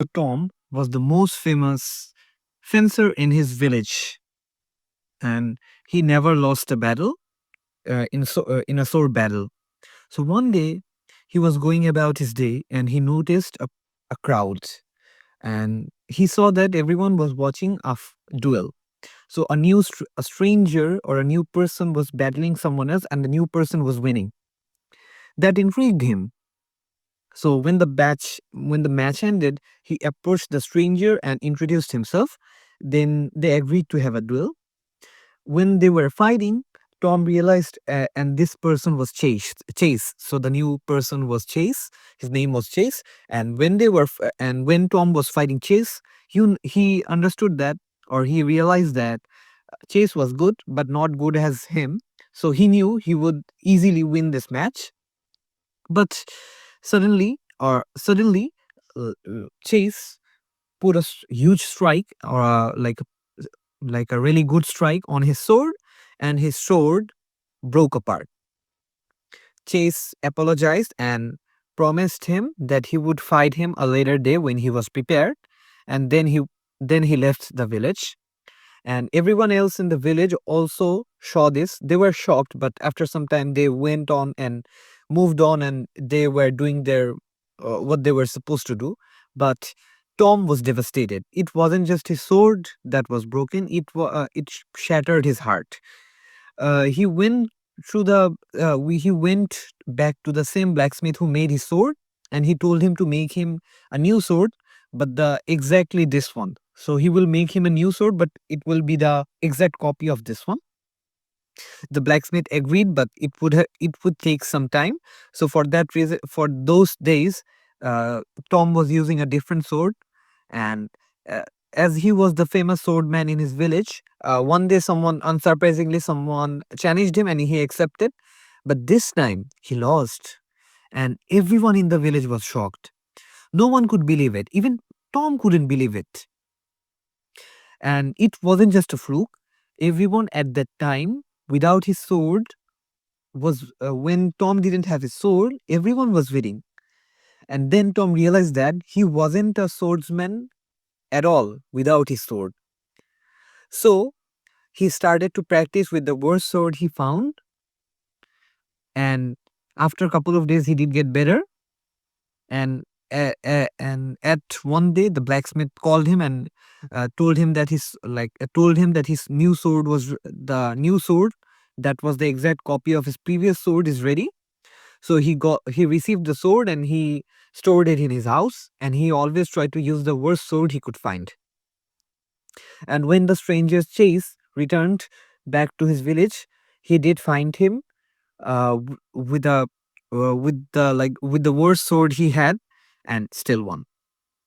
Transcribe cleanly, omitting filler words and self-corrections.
So Tom was the most famous fencer in his village, and he never lost a battle in a sword battle. So one day, he was going about his day, and he noticed a crowd, and he saw that everyone was watching a duel. So a stranger or a new person was battling someone else, and the new person was winning. That intrigued him. So when the match ended, he approached the stranger and introduced himself. Then they agreed to have a duel. When they were fighting, Tom realized, and this person was Chase. So the new person was Chase. His name was Chase. And when Tom was fighting Chase, he understood that, or he realized that Chase was good, but not good as him. So he knew he would easily win this match. But suddenly, Chase put a huge strike, or like a really good strike on his sword, and his sword broke apart. Chase apologized and promised him that he would fight him a later day when he was prepared, and then he left the village. And everyone else in the village also saw this. They were shocked, but after some time they went on and moved on, and they were doing their what they were supposed to do. But Tom was devastated. It wasn't just his sword that was broken, it shattered his heart. He went he went back to the same blacksmith who made his sword, and he told him to make him a new sword, but the exactly this one. So he will make him a new sword, but it will be the exact copy of this one. The blacksmith agreed, but it would take some time. So for that reason, for those days, Tom was using a different sword, and uh, as he was the famous swordman in his village, one day someone challenged him, and he accepted. But this time he lost, and everyone in the village was shocked. No one could believe it. Even Tom couldn't believe it. And it wasn't just a fluke. Everyone at that time, without his sword, was when Tom didn't have his sword, everyone was winning. And then Tom realized that he wasn't a swordsman at all without his sword. So he started to practice with the worst sword he found, and after a couple of days, he did get better. And at one day, the blacksmith called him and told him that his new sword was the new sword that was the exact copy of his previous sword is ready. So he received the sword, and he stored it in his house, and he always tried to use the worst sword he could find. And when the stranger's Chase returned back to his village, he did find him with the worst sword he had, and still won.